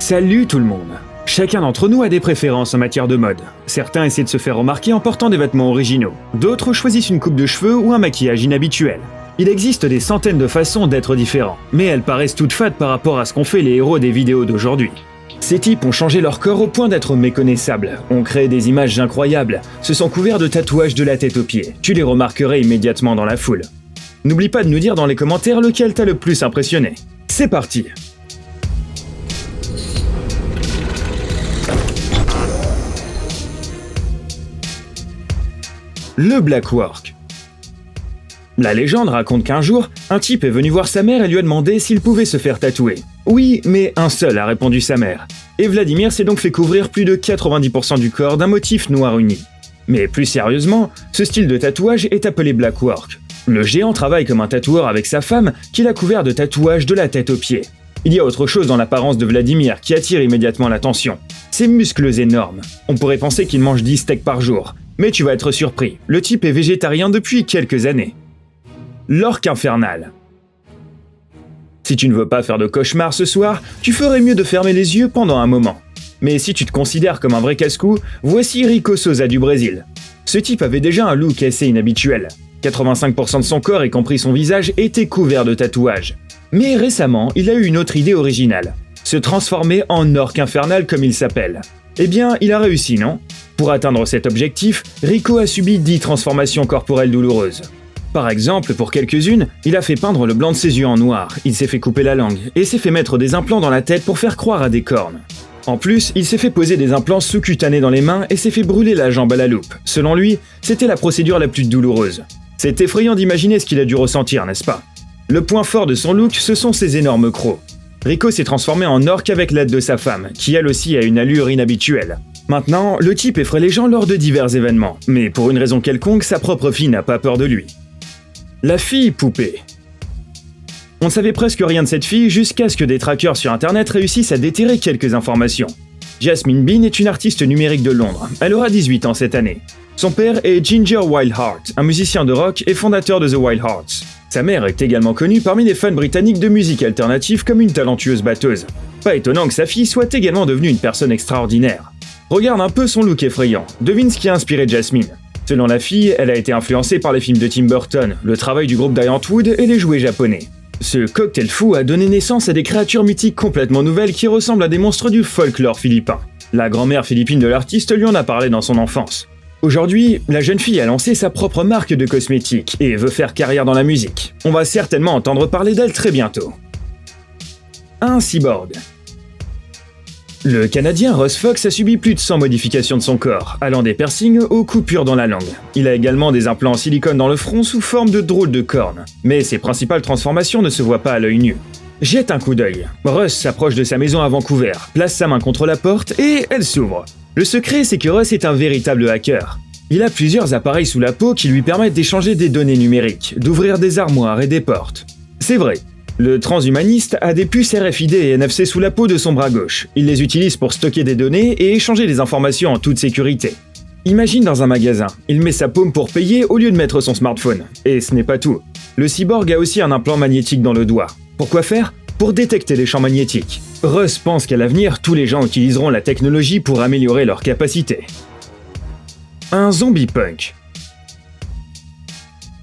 Salut tout le monde! Chacun d'entre nous a des préférences en matière de mode. Certains essaient de se faire remarquer en portant des vêtements originaux. D'autres choisissent une coupe de cheveux ou un maquillage inhabituel. Il existe des centaines de façons d'être différents, mais elles paraissent toutes fades par rapport à ce qu'ont fait les héros des vidéos d'aujourd'hui. Ces types ont changé leur corps au point d'être méconnaissables, ont créé des images incroyables, se sont couverts de tatouages de la tête aux pieds. Tu les remarquerais immédiatement dans la foule. N'oublie pas de nous dire dans les commentaires lequel t'a le plus impressionné. C'est parti! Le Black Work. La légende raconte qu'un jour, un type est venu voir sa mère et lui a demandé s'il pouvait se faire tatouer. Oui, mais un seul, a répondu sa mère. Et Vladimir s'est donc fait couvrir plus de 90% du corps d'un motif noir uni. Mais plus sérieusement, ce style de tatouage est appelé Black Work. Le géant travaille comme un tatoueur avec sa femme, qu'il a couvert de tatouages de la tête aux pieds. Il y a autre chose dans l'apparence de Vladimir qui attire immédiatement l'attention. Ses muscles énormes. On pourrait penser qu'il mange 10 steaks par jour. Mais tu vas être surpris, le type est végétarien depuis quelques années. L'orque infernal. Si tu ne veux pas faire de cauchemar ce soir, tu ferais mieux de fermer les yeux pendant un moment. Mais si tu te considères comme un vrai casse-cou, voici Rico Souza du Brésil. Ce type avait déjà un look assez inhabituel. 85% de son corps, y compris son visage, était couvert de tatouages. Mais récemment, il a eu une autre idée originale. Se transformer en orque infernal comme il s'appelle. Eh bien, il a réussi, non? Pour atteindre cet objectif, Rico a subi 10 transformations corporelles douloureuses. Par exemple, pour quelques-unes, il a fait peindre le blanc de ses yeux en noir, il s'est fait couper la langue et s'est fait mettre des implants dans la tête pour faire croire à des cornes. En plus, il s'est fait poser des implants sous-cutanés dans les mains et s'est fait brûler la jambe à la loupe. Selon lui, c'était la procédure la plus douloureuse. C'est effrayant d'imaginer ce qu'il a dû ressentir, n'est-ce pas? Le point fort de son look, ce sont ses énormes crocs. Rico s'est transformé en orque avec l'aide de sa femme, qui elle aussi a une allure inhabituelle. Maintenant, le type effraie les gens lors de divers événements, mais pour une raison quelconque, sa propre fille n'a pas peur de lui. La fille poupée. On ne savait presque rien de cette fille jusqu'à ce que des trackers sur internet réussissent à déterrer quelques informations. Jasmine Bean est une artiste numérique de Londres, elle aura 18 ans cette année. Son père est Ginger Wildheart, un musicien de rock et fondateur de The Wildhearts. Sa mère est également connue parmi les fans britanniques de musique alternative comme une talentueuse batteuse. Pas étonnant que sa fille soit également devenue une personne extraordinaire. Regarde un peu son look effrayant, devine ce qui a inspiré Jasmine. Selon la fille, elle a été influencée par les films de Tim Burton, le travail du groupe Giant Wood et les jouets japonais. Ce cocktail fou a donné naissance à des créatures mythiques complètement nouvelles qui ressemblent à des monstres du folklore philippin. La grand-mère philippine de l'artiste lui en a parlé dans son enfance. Aujourd'hui, la jeune fille a lancé sa propre marque de cosmétiques et veut faire carrière dans la musique. On va certainement entendre parler d'elle très bientôt. Un cyborg. Le Canadien Russ Fox a subi plus de 100 modifications de son corps, allant des piercings aux coupures dans la langue. Il a également des implants en silicone dans le front sous forme de drôles de cornes. Mais ses principales transformations ne se voient pas à l'œil nu. Jette un coup d'œil. Russ s'approche de sa maison à Vancouver, place sa main contre la porte et elle s'ouvre. Le secret, c'est que Russ est un véritable hacker. Il a plusieurs appareils sous la peau qui lui permettent d'échanger des données numériques, d'ouvrir des armoires et des portes. C'est vrai. Le transhumaniste a des puces RFID et NFC sous la peau de son bras gauche. Il les utilise pour stocker des données et échanger des informations en toute sécurité. Imagine dans un magasin, il met sa paume pour payer au lieu de mettre son smartphone. Et ce n'est pas tout. Le cyborg a aussi un implant magnétique dans le doigt. Pourquoi faire? Pour détecter les champs magnétiques. Russ pense qu'à l'avenir, tous les gens utiliseront la technologie pour améliorer leurs capacités. Un zombie punk.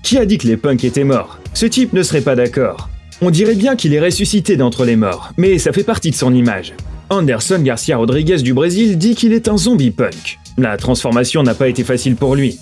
Qui a dit que les punks étaient morts? Ce type ne serait pas d'accord. On dirait bien qu'il est ressuscité d'entre les morts, mais ça fait partie de son image. Anderson Garcia Rodriguez du Brésil dit qu'il est un zombie punk. La transformation n'a pas été facile pour lui.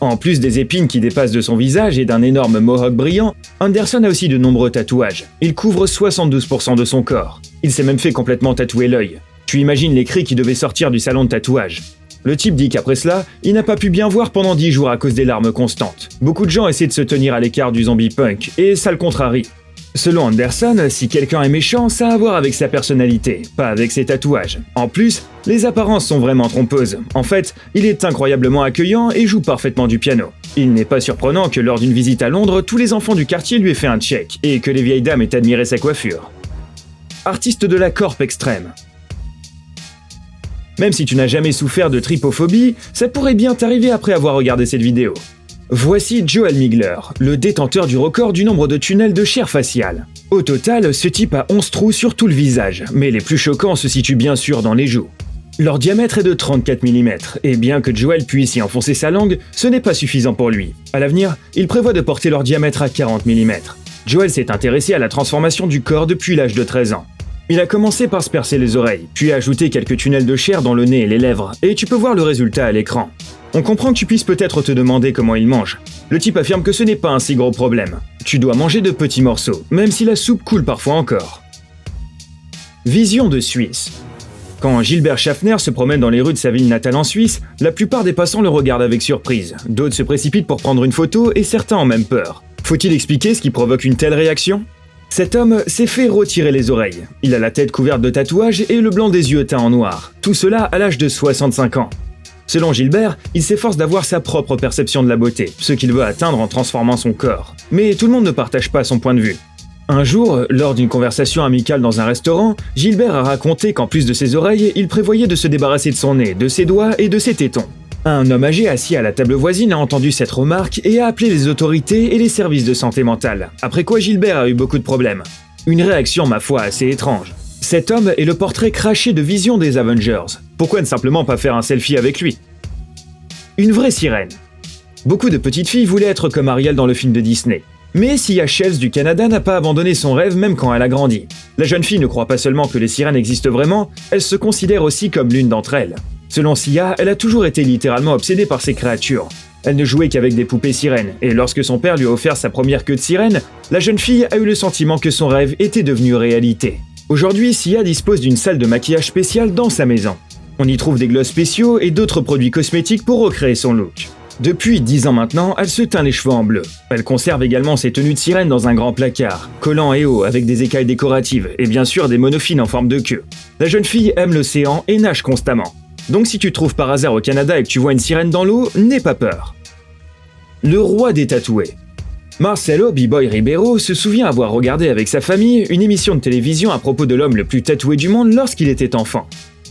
En plus des épines qui dépassent de son visage et d'un énorme mohawk brillant, Anderson a aussi de nombreux tatouages. Il couvre 72% de son corps. Il s'est même fait complètement tatouer l'œil. Tu imagines les cris qui devaient sortir du salon de tatouage. Le type dit qu'après cela, il n'a pas pu bien voir pendant 10 jours à cause des larmes constantes. Beaucoup de gens essaient de se tenir à l'écart du zombie punk, et ça le contrarie. Selon Anderson, si quelqu'un est méchant, ça a à voir avec sa personnalité, pas avec ses tatouages. En plus, les apparences sont vraiment trompeuses. En fait, il est incroyablement accueillant et joue parfaitement du piano. Il n'est pas surprenant que lors d'une visite à Londres, tous les enfants du quartier lui aient fait un check, et que les vieilles dames aient admiré sa coiffure. Artiste de la corp extrême. Même si tu n'as jamais souffert de trypophobie, ça pourrait bien t'arriver après avoir regardé cette vidéo. Voici Joel Migler, le détenteur du record du nombre de tunnels de chair faciale. Au total, ce type a 11 trous sur tout le visage, mais les plus choquants se situent bien sûr dans les joues. Leur diamètre est de 34 mm, et bien que Joel puisse y enfoncer sa langue, ce n'est pas suffisant pour lui. À l'avenir, il prévoit de porter leur diamètre à 40 mm. Joel s'est intéressé à la transformation du corps depuis l'âge de 13 ans. Il a commencé par se percer les oreilles, puis a ajouté quelques tunnels de chair dans le nez et les lèvres, et tu peux voir le résultat à l'écran. On comprend que tu puisses peut-être te demander comment il mange. Le type affirme que ce n'est pas un si gros problème. Tu dois manger de petits morceaux, même si la soupe coule parfois encore. Vision de Suisse. Quand Gilbert Schaffner se promène dans les rues de sa ville natale en Suisse, la plupart des passants le regardent avec surprise. D'autres se précipitent pour prendre une photo et certains ont même peur. Faut-il expliquer ce qui provoque une telle réaction ? Cet homme s'est fait retirer les oreilles. Il a la tête couverte de tatouages et le blanc des yeux teint en noir. Tout cela à l'âge de 65 ans. Selon Gilbert, il s'efforce d'avoir sa propre perception de la beauté, ce qu'il veut atteindre en transformant son corps. Mais tout le monde ne partage pas son point de vue. Un jour, lors d'une conversation amicale dans un restaurant, Gilbert a raconté qu'en plus de ses oreilles, il prévoyait de se débarrasser de son nez, de ses doigts et de ses tétons. Un homme âgé assis à la table voisine a entendu cette remarque et a appelé les autorités et les services de santé mentale, après quoi Gilbert a eu beaucoup de problèmes. Une réaction, ma foi, assez étrange. Cet homme est le portrait craché de Vision des Avengers. Pourquoi ne simplement pas faire un selfie avec lui ? Une vraie sirène. Beaucoup de petites filles voulaient être comme Ariel dans le film de Disney. Mais Sia Shells du Canada n'a pas abandonné son rêve même quand elle a grandi. La jeune fille ne croit pas seulement que les sirènes existent vraiment, elle se considère aussi comme l'une d'entre elles. Selon Sia, elle a toujours été littéralement obsédée par ces créatures. Elle ne jouait qu'avec des poupées sirènes, et lorsque son père lui a offert sa première queue de sirène, la jeune fille a eu le sentiment que son rêve était devenu réalité. Aujourd'hui, Sia dispose d'une salle de maquillage spéciale dans sa maison. On y trouve des glosses spéciaux et d'autres produits cosmétiques pour recréer son look. Depuis 10 ans maintenant, elle se teint les cheveux en bleu. Elle conserve également ses tenues de sirène dans un grand placard, collant et haut avec des écailles décoratives et bien sûr des monofines en forme de queue. La jeune fille aime l'océan et nage constamment. Donc si tu te trouves par hasard au Canada et que tu vois une sirène dans l'eau, n'aie pas peur. Le roi des tatoués. Marcelo B-Boy Ribeiro se souvient avoir regardé avec sa famille une émission de télévision à propos de l'homme le plus tatoué du monde lorsqu'il était enfant.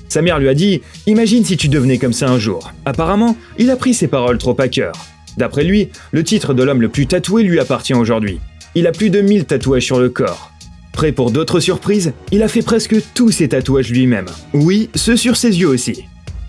Sa mère lui a dit « Imagine si tu devenais comme ça un jour ». Apparemment, il a pris ses paroles trop à cœur. D'après lui, le titre de l'homme le plus tatoué lui appartient aujourd'hui. Il a plus de 1000 tatouages sur le corps. Prêt pour d'autres surprises, il a fait presque tous ses tatouages lui-même. Oui, ceux sur ses yeux aussi.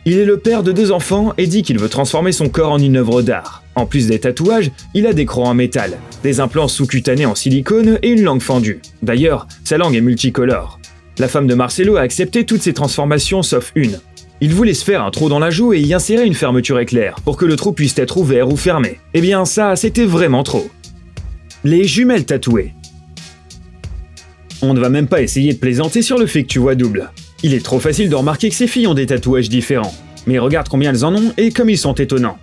Il est le père de 2 enfants et dit qu'il veut transformer son corps en une œuvre d'art. En plus des tatouages, il a des crocs en métal, des implants sous-cutanés en silicone et une langue fendue. D'ailleurs, sa langue est multicolore. La femme de Marcelo a accepté toutes ces transformations sauf une. Il voulait se faire un trou dans la joue et y insérer une fermeture éclair pour que le trou puisse être ouvert ou fermé. Eh bien ça, c'était vraiment trop. Les jumelles tatouées. On ne va même pas essayer de plaisanter sur le fait que tu vois double. Il est trop facile de remarquer que ces filles ont des tatouages différents. Mais regarde combien elles en ont et comme ils sont étonnants.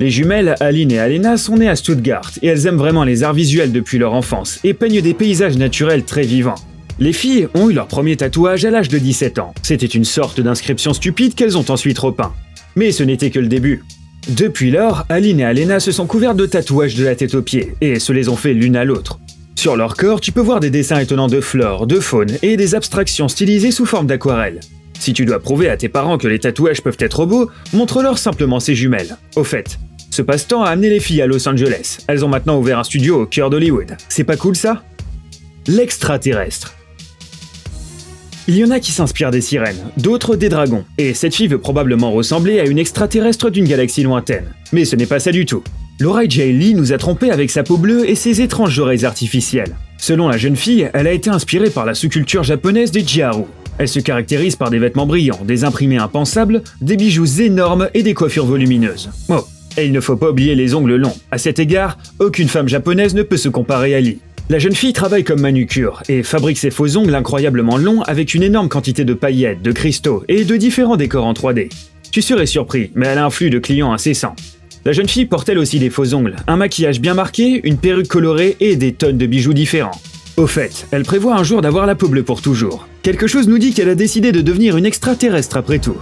Les jumelles Aline et Alena sont nées à Stuttgart et elles aiment vraiment les arts visuels depuis leur enfance et peignent des paysages naturels très vivants. Les filles ont eu leur premier tatouage à l'âge de 17 ans. C'était une sorte d'inscription stupide qu'elles ont ensuite repeint. Mais ce n'était que le début. Depuis lors, Aline et Alena se sont couvertes de tatouages de la tête aux pieds et se les ont fait l'une à l'autre. Sur leur corps, tu peux voir des dessins étonnants de flore, de faune et des abstractions stylisées sous forme d'aquarelle. Si tu dois prouver à tes parents que les tatouages peuvent être beaux, montre-leur simplement ces jumelles. Au fait, ce passe-temps a amené les filles à Los Angeles. Elles ont maintenant ouvert un studio au cœur d'Hollywood. C'est pas cool ça ? L'extraterrestre. Il y en a qui s'inspirent des sirènes, d'autres des dragons, et cette fille veut probablement ressembler à une extraterrestre d'une galaxie lointaine. Mais ce n'est pas ça du tout. Laura J. Lee nous a trompés avec sa peau bleue et ses étranges oreilles artificielles. Selon la jeune fille, elle a été inspirée par la sous-culture japonaise des Jiaru. Elle se caractérise par des vêtements brillants, des imprimés impensables, des bijoux énormes et des coiffures volumineuses. Oh, et il ne faut pas oublier les ongles longs. À cet égard, aucune femme japonaise ne peut se comparer à Lee. La jeune fille travaille comme manucure et fabrique ses faux ongles incroyablement longs avec une énorme quantité de paillettes, de cristaux et de différents décors en 3D. Tu serais surpris, mais elle a un flux de clients incessant. La jeune fille porte elle aussi des faux ongles, un maquillage bien marqué, une perruque colorée et des tonnes de bijoux différents. Au fait, elle prévoit un jour d'avoir la peau bleue pour toujours. Quelque chose nous dit qu'elle a décidé de devenir une extraterrestre après tout.